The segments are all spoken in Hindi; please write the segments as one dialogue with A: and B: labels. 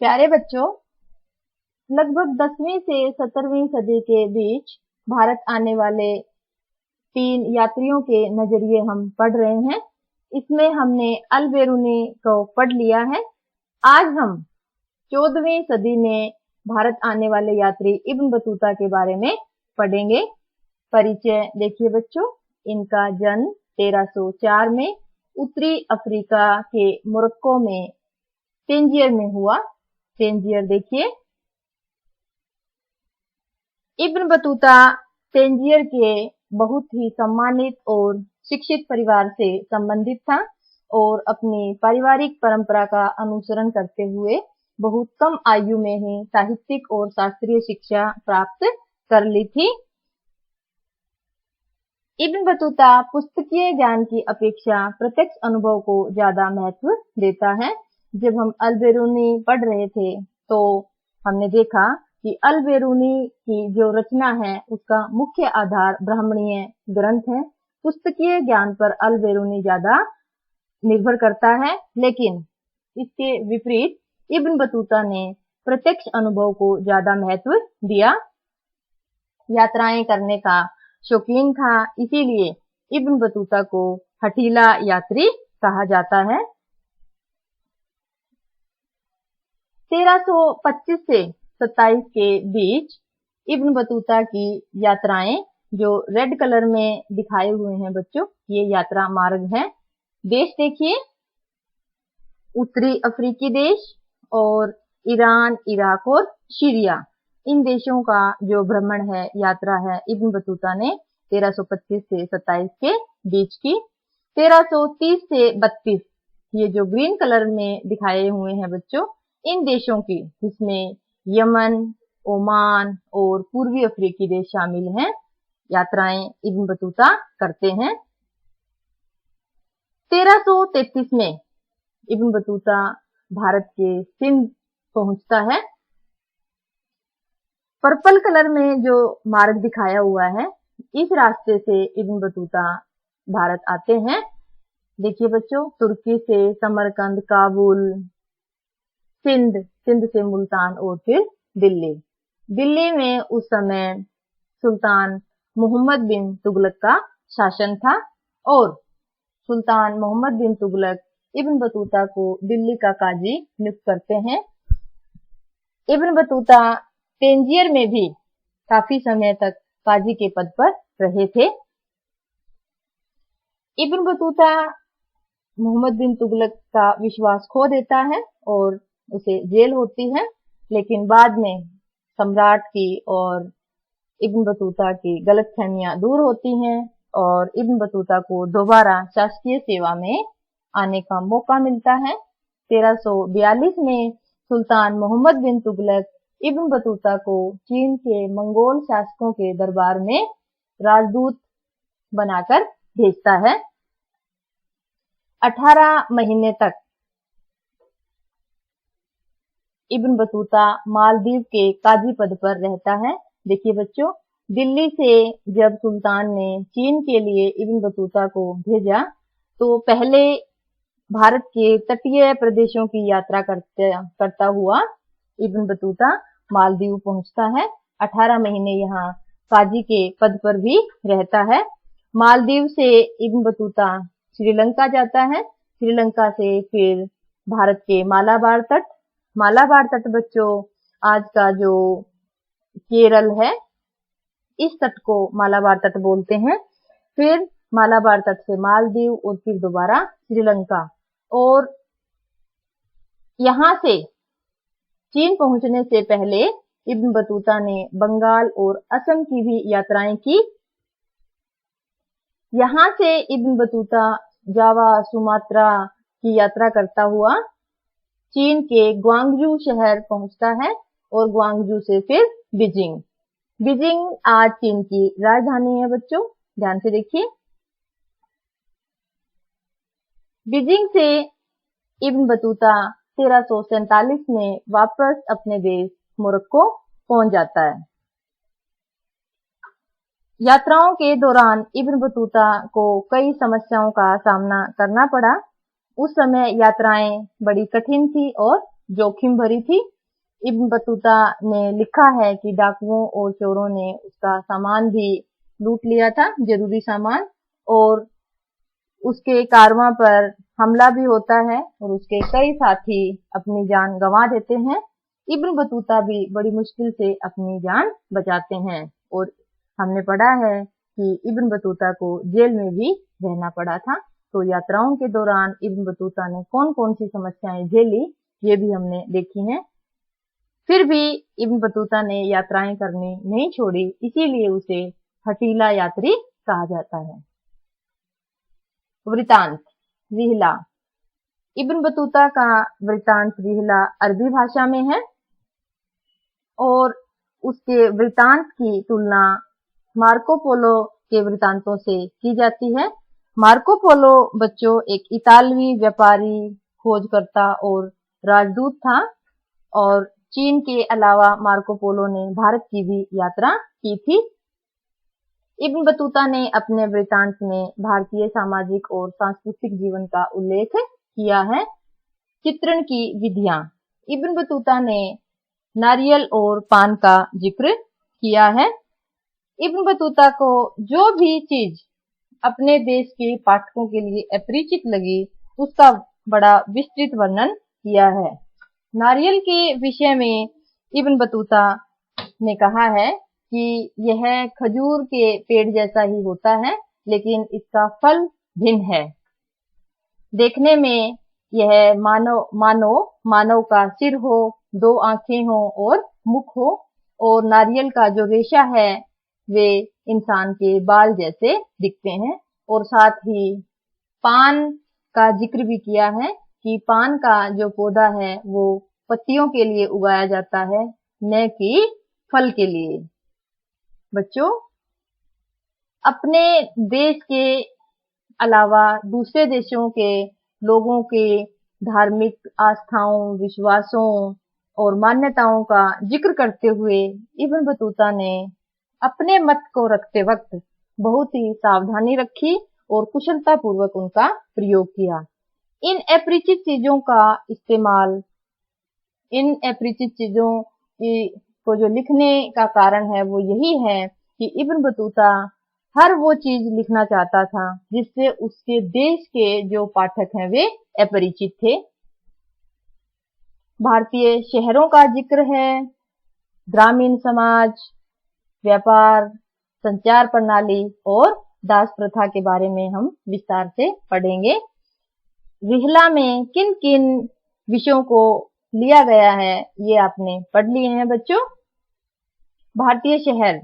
A: प्यारे बच्चों, लगभग 10वीं से 17वीं सदी के बीच भारत आने वाले 3 यात्रियों के नजरिए हम पढ़ रहे हैं। इसमें हमने अल बेरूनी को पढ़ लिया है। आज हम 14वीं सदी में भारत आने वाले यात्री इब्न बतूता के बारे में पढ़ेंगे। परिचय देखिए बच्चों, इनका जन्म 1304 में उत्तरी अफ्रीका के मोरक्को में तेंजियर में हुआ। तेंजियर देखिए, इब्न बतूता तेंजियर के बहुत ही सम्मानित और शिक्षित परिवार से संबंधित था और अपनी पारिवारिक परंपरा का अनुसरण करते हुए बहुत कम आयु में ही साहित्यिक और शास्त्रीय शिक्षा प्राप्त कर ली थी। इब्न बतूता पुस्तकीय ज्ञान की अपेक्षा प्रत्यक्ष अनुभव को ज्यादा महत्व देता है। जब हम अल बेरूनी पढ़ रहे थे तो हमने देखा कि अल बेरूनी की जो रचना है उसका मुख्य आधार ब्राह्मणीय ग्रंथ है। पुस्तकीय ज्ञान पर अल बेरूनी ज्यादा निर्भर करता है, लेकिन इसके विपरीत इब्न बतूता ने प्रत्यक्ष अनुभव को ज्यादा महत्व दिया। यात्राएं करने का शौकीन था, इसीलिए इब्न बतूता को हठीला यात्री कहा जाता है। 1325 से 27 के बीच इब्न बतूता की यात्राएं जो रेड कलर में दिखाए हुए हैं बच्चों, ये यात्रा मार्ग हैं। देश देखिए, उत्तरी अफ्रीकी देश और ईरान, इराक और सीरिया, इन देशों का जो भ्रमण है, यात्रा है, इब्न बतूता ने 1325 से 27 के बीच की। 1330 से 32 ये जो ग्रीन कलर में दिखाए हुए हैं बच्चों, इन देशों की, जिसमें यमन, ओमान और पूर्वी अफ्रीकी देश शामिल हैं, यात्राएं इब्न बतूता करते हैं। 1333 में इब्न बतूता भारत के सिंध पहुंचता है। पर्पल कलर में जो मार्ग दिखाया हुआ है, इस रास्ते से इब्न बतूता भारत आते हैं। देखिए बच्चों, तुर्की से समरकंद, काबुल, सिंध से मुल्तान और फिर दिल्ली में उस समय सुल्तान मोहम्मद बिन तुगलक का शासन था और सुल्तान मोहम्मद बिन तुगलक इब्न बतूता को दिल्ली का काजी नियुक्त करते हैं। इब्न बतूता तेंजियर में भी काफी समय तक काजी के पद पर रहे थे। इब्न बतूता मोहम्मद बिन तुगलक का विश्वास खो देता है और उसे जेल होती है, लेकिन बाद में सम्राट की और इब्न बतूता की गलतफहमियां दूर होती हैं और इब्न बतूता को दोबारा शासकीय सेवा में आने का मौका मिलता है। 1342 में सुल्तान मोहम्मद बिन तुगलक इब्न बतूता को चीन के मंगोल शासकों के दरबार में राजदूत बनाकर भेजता है। 18 महीने तक इब्न बतूता मालदीव के काजी पद पर रहता है। देखिए बच्चों, दिल्ली से जब सुल्तान ने चीन के लिए इब्न बतूता को भेजा तो पहले भारत के तटीय प्रदेशों की यात्रा करता हुआ इब्न बतूता मालदीव पहुंचता है। 18 महीने यहाँ काजी के पद पर भी रहता है। मालदीव से इब्न बतूता श्रीलंका जाता है। श्रीलंका से फिर भारत के मालाबार तट बच्चों, आज का जो केरल है, इस तट को मालाबार तट बोलते हैं। फिर मालाबार तट से मालदीव और फिर दोबारा श्रीलंका, और यहां से चीन पहुंचने से पहले इब्न बतूता ने बंगाल और असम की भी यात्राएं की। यहां से इब्न बतूता जावा, सुमात्रा की यात्रा करता हुआ चीन के ग्वांगजू शहर पहुंचता है और ग्वांगजू से फिर बीजिंग आज चीन की राजधानी है बच्चों, ध्यान से देखिए। बीजिंग से इब्न बतूता 1347 में वापस अपने देश मोरक्को पहुंच जाता है। यात्राओं के दौरान इब्न बतूता को कई समस्याओं का सामना करना पड़ा। उस समय यात्राएं बड़ी कठिन थी और जोखिम भरी थी। इब्न बतूता ने लिखा है कि डाकुओं और चोरों ने उसका सामान भी लूट लिया था, जरूरी सामान, और उसके कारवां पर हमला भी होता है और उसके कई साथी अपनी जान गंवा देते हैं। इब्न बतूता भी बड़ी मुश्किल से अपनी जान बचाते हैं और हमने पढ़ा है कि इब्न बतूता को जेल में भी रहना पड़ा था। तो यात्राओं के दौरान इब्न बतूता ने कौन कौन सी समस्याएं झेली, ये भी हमने देखी हैं। फिर भी इब्न बतूता ने यात्राएं करनी नहीं छोड़ी, इसीलिए उसे हठीला यात्री कहा जाता है। वृतांत रिहला। इब्न बतूता का वृतांत रिहला अरबी भाषा में है और उसके वृतांत की तुलना मार्को पोलो के वृतांतों से की जाती है। मार्को पोलो बच्चों एक इतालवी व्यापारी, खोजकर्ता और राजदूत था और चीन के अलावा मार्को पोलो ने भारत की भी यात्रा की थी। इब्न बतूता ने अपने वृतांत में भारतीय सामाजिक और सांस्कृतिक जीवन का उल्लेख किया है। चित्रण की विधियां। इब्न बतूता ने नारियल और पान का जिक्र किया है। इब्न बतूता को जो भी चीज अपने देश के पाठकों के लिए अपरिचित लगी, उसका बड़ा विस्तृत वर्णन किया है। नारियल के विषय में इब्न बतूता ने कहा है कि यह खजूर के पेड़ जैसा ही होता है, लेकिन इसका फल भिन्न है। देखने में यह मानव का सिर हो, 2 आंखें हो और मुख हो, और नारियल का जो रेशा है वे इंसान के बाल जैसे दिखते हैं। और साथ ही पान का जिक्र भी किया है कि पान का जो पौधा है वो पत्तियों के लिए उगाया जाता है, न कि फल के लिए। बच्चों, अपने देश के अलावा दूसरे देशों के लोगों के धार्मिक आस्थाओं, विश्वासों और मान्यताओं का जिक्र करते हुए इब्न बतूता ने अपने मत को रखते वक्त बहुत ही सावधानी रखी और कुशलता पूर्वक उनका प्रयोग किया। इन अपरिचित चीजों को जो लिखने का कारण है वो यही है कि इब्न बतूता हर वो चीज लिखना चाहता था जिससे उसके देश के जो पाठक हैं वे अपरिचित थे। भारतीय शहरों का जिक्र है, ग्रामीण समाज, व्यापार, संचार प्रणाली और दास प्रथा के बारे में हम विस्तार से पढ़ेंगे। रिहला में किन किन विषयों को लिया गया है ये आपने पढ़ लिए हैं बच्चों। भारतीय शहर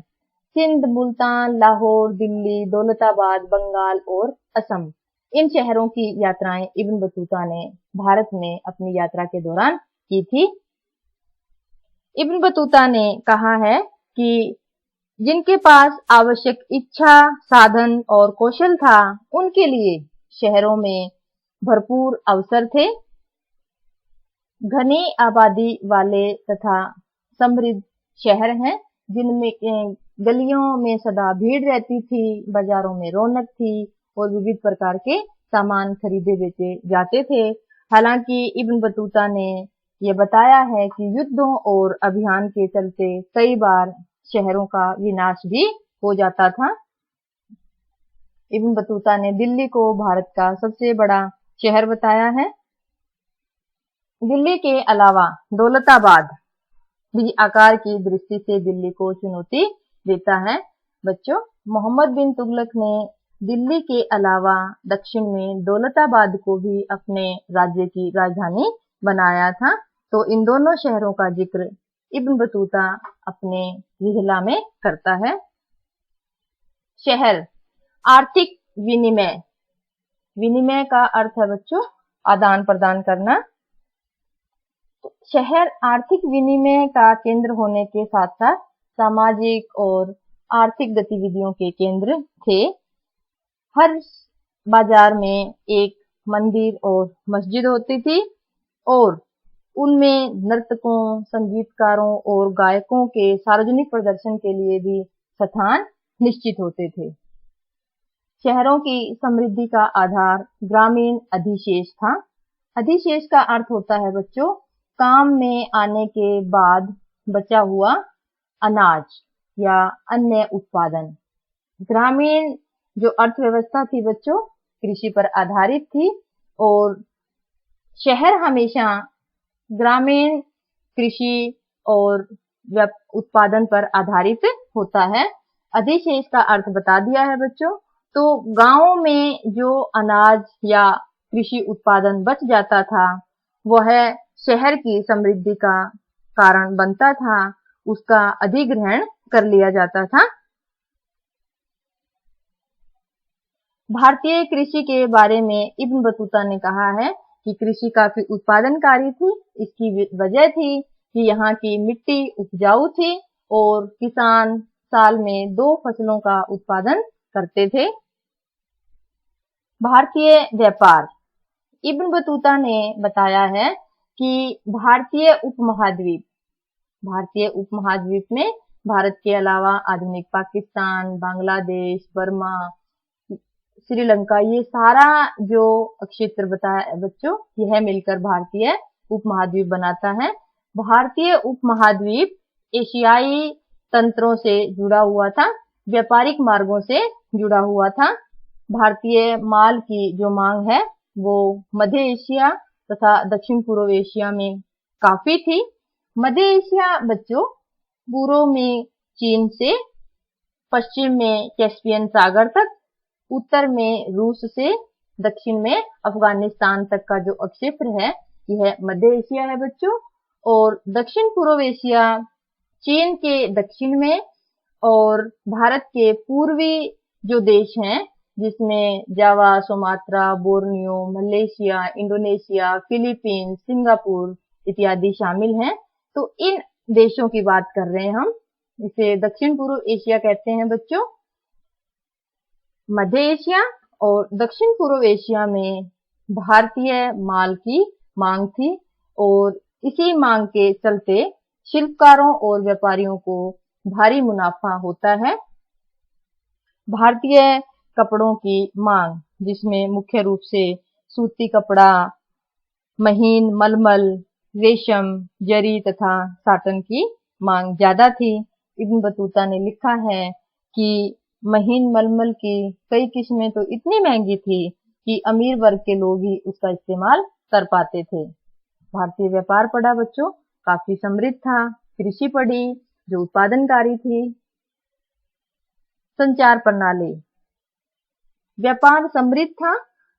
A: सिंध, मुल्तान, लाहौर, दिल्ली, दौलताबाद, बंगाल और असम, इन शहरों की यात्राएं इब्न बतूता ने भारत में अपनी यात्रा के दौरान की थी। इब्न बतूता ने कहा है कि जिनके पास आवश्यक इच्छा, साधन और कौशल था, उनके लिए शहरों में भरपूर अवसर थे। घनी आबादी वाले तथा समृद्ध शहर हैं, जिनमें गलियों में सदा भीड़ रहती थी, बाजारों में रौनक थी और विविध प्रकार के सामान खरीदे बेचे जाते थे। हालांकि इब्न बतूता ने यह बताया है कि युद्धों और अभियान के चलते कई बार शहरों का विनाश भी हो जाता था। इब्न बतूता ने दिल्ली को भारत का सबसे बड़ा शहर बताया है। दिल्ली के अलावा दौलताबाद भी आकार की दृष्टि से दिल्ली को चुनौती देता है। बच्चों, मोहम्मद बिन तुगलक ने दिल्ली के अलावा दक्षिण में दौलताबाद को भी अपने राज्य की राजधानी बनाया था। तो इन दोनों शहरों का जिक्र इब्न बतूता अपने रिहला में करता है। शहर आर्थिक विनिमय। विनिमय का अर्थ है बच्चों आदान प्रदान करना। शहर आर्थिक विनिमय का केंद्र होने के साथ साथ सामाजिक और आर्थिक गतिविधियों के केंद्र थे। हर बाजार में एक मंदिर और मस्जिद होती थी और उनमें नर्तकों, संगीतकारों और गायकों के सार्वजनिक प्रदर्शन के लिए भी स्थान निश्चित होते थे। शहरों की समृद्धि का आधार ग्रामीण अधिशेष था। अधिशेष का अर्थ होता है बच्चों काम में आने के बाद बचा हुआ अनाज या अन्य उत्पादन। ग्रामीण जो अर्थव्यवस्था थी बच्चों, कृषि पर आधारित थी और शहर हमेशा ग्रामीण कृषि और उत्पादन पर आधारित होता है। अधिशेष का अर्थ बता दिया है बच्चों। तो गांव में जो अनाज या कृषि उत्पादन बच जाता था, वह शहर की समृद्धि का कारण बनता था, उसका अधिग्रहण कर लिया जाता था। भारतीय कृषि के बारे में इब्न बतूता ने कहा है कि कृषि काफी उत्पादनकारी थी। इसकी वजह थी कि यहाँ की मिट्टी उपजाऊ थी और किसान साल में 2 फसलों का उत्पादन करते थे। भारतीय व्यापार, इब्न बतूता ने बताया है कि भारतीय उपमहाद्वीप में भारत के अलावा आधुनिक पाकिस्तान, बांग्लादेश, बर्मा, श्रीलंका, ये सारा जो क्षेत्र बताया बच्चों, यह मिलकर भारतीय उपमहाद्वीप बनाता है। भारतीय उपमहाद्वीप एशियाई तंत्रों से जुड़ा हुआ था, व्यापारिक मार्गों से जुड़ा हुआ था। भारतीय माल की जो मांग है वो मध्य एशिया तथा दक्षिण पूर्व एशिया में काफी थी। मध्य एशिया बच्चों पूर्व में चीन से, पश्चिम में कैस्पियन सागर तक, उत्तर में रूस से दक्षिण में अफगानिस्तान तक का जो क्षेत्र है यह मध्य एशिया है बच्चों। और दक्षिण पूर्व एशिया चीन के दक्षिण में और भारत के पूर्वी जो देश हैं जिसमें Java, Sumatra, Borneo, Malaysia, Indonesia, Philippines, Singapore इत्यादि शामिल हैं। तो इन देशों की बात कर रहे हैं हम। इसे दक्षिण पूर्व एशिया कहते हैं बच्चों। मध्य एशिया और दक्षिण पूर्व एशिया में भारतीय माल की मांग थी और इसी मांग के चलते शिल्पकारों और व्यापारियों को भारी मुनाफा होता है। भारतीय कपड़ों की मांग, जिसमें मुख्य रूप से सूती कपड़ा, महीन मलमल, रेशम, जरी तथा साटन की मांग ज्यादा थी। इब्न बतूता ने लिखा है कि महीन मलमल की कई किस्में तो इतनी महंगी थी कि अमीर वर्ग के लोग ही उसका इस्तेमाल कर पाते थे। भारतीय व्यापार पढ़ा बच्चों, काफी समृद्ध था। कृषि पढ़ी जो उत्पादनकारी थी। संचार प्रणाली, व्यापार समृद्ध था,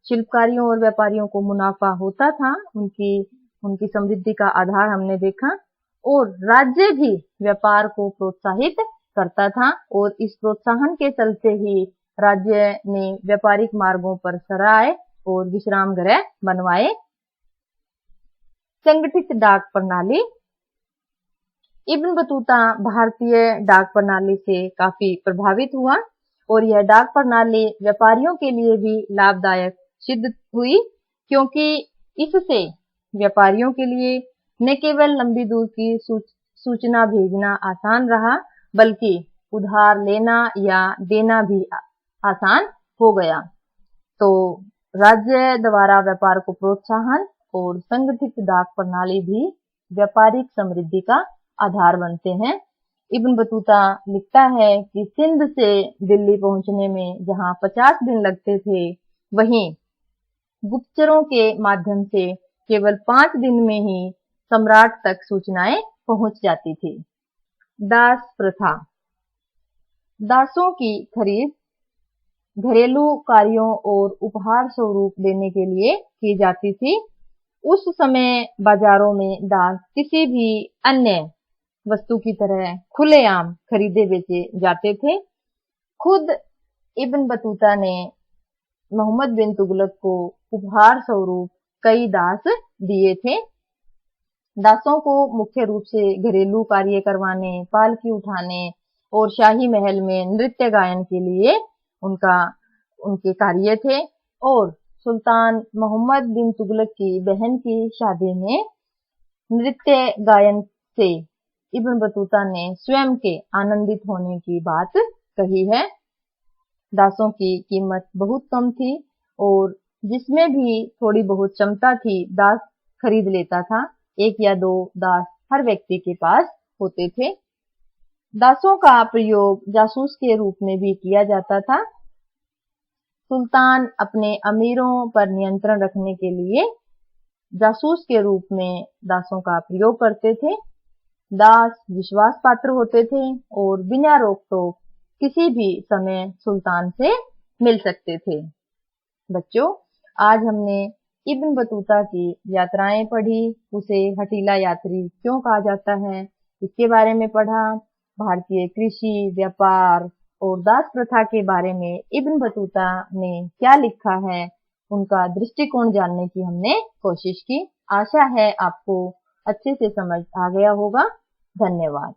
A: शिल्पकारियों और व्यापारियों को मुनाफा होता था। उनकी समृद्धि का आधार हमने देखा। और राज्य भी व्यापार को प्रोत्साहित करता था और इस प्रोत्साहन के चलते ही राज्य ने व्यापारिक मार्गों पर सराय और विश्राम गृह बनवाए। संगठित डाक प्रणाली, इब्न बतूता भारतीय डाक प्रणाली से काफी प्रभावित हुआ और यह डाक प्रणाली व्यापारियों के लिए भी लाभदायक सिद्ध हुई, क्योंकि इससे व्यापारियों के लिए न केवल लंबी दूर की सूचना भेजना आसान रहा, बल्कि उधार लेना या देना भी आसान हो गया। तो राज्य द्वारा व्यापार को प्रोत्साहन और संगठित डाक प्रणाली भी व्यापारिक समृद्धि का आधार बनते हैं। इब्न बतूता लिखता है कि सिंध से दिल्ली पहुंचने में जहां 50 दिन लगते थे, वहीं गुप्तचरों के माध्यम से केवल 5 दिन में ही सम्राट तक सूचनाएं पहुंच जाती थी। दास प्रथा, दासों की खरीद घरेलू कार्यों और उपहार स्वरूप देने के लिए की जाती थी। उस समय बाजारों में दास किसी भी अन्य वस्तु की तरह खुलेआम खरीदे बेचे जाते थे। खुद इब्न बतूता ने मोहम्मद बिन तुगलक को उपहार स्वरूप कई दास दिए थे। दासों को मुख्य रूप से घरेलू कार्य करवाने, पालकी उठाने और शाही महल में नृत्य गायन के लिए उनके कार्य थे। और सुल्तान मोहम्मद बिन तुगलक की बहन की शादी में नृत्य गायन से इब्न बतूता ने स्वयं के आनंदित होने की बात कही है। दासों की कीमत बहुत कम थी और जिसमें भी थोड़ी बहुत क्षमता थी दास खरीद लेता था, 1 या 2 दास हर व्यक्ति के पास होते थे। दासों का प्रयोग जासूस के रूप में भी किया जाता था। सुल्तान अपने अमीरों पर नियंत्रण रखने के लिए जासूस के रूप में दासों का प्रयोग करते थे। दास विश्वास पात्र होते थे और बिना रोक टोक किसी भी समय सुल्तान से मिल सकते थे। बच्चों, आज हमने इब्न बतूता की यात्राएं पढ़ी, उसे हठीला यात्री क्यों कहा जाता है इसके बारे में पढ़ा, भारतीय कृषि, व्यापार और दास प्रथा के बारे में इब्न बतूता ने क्या लिखा है, उनका दृष्टिकोण जानने की हमने कोशिश की। आशा है आपको अच्छे से समझ आ गया होगा। धन्यवाद।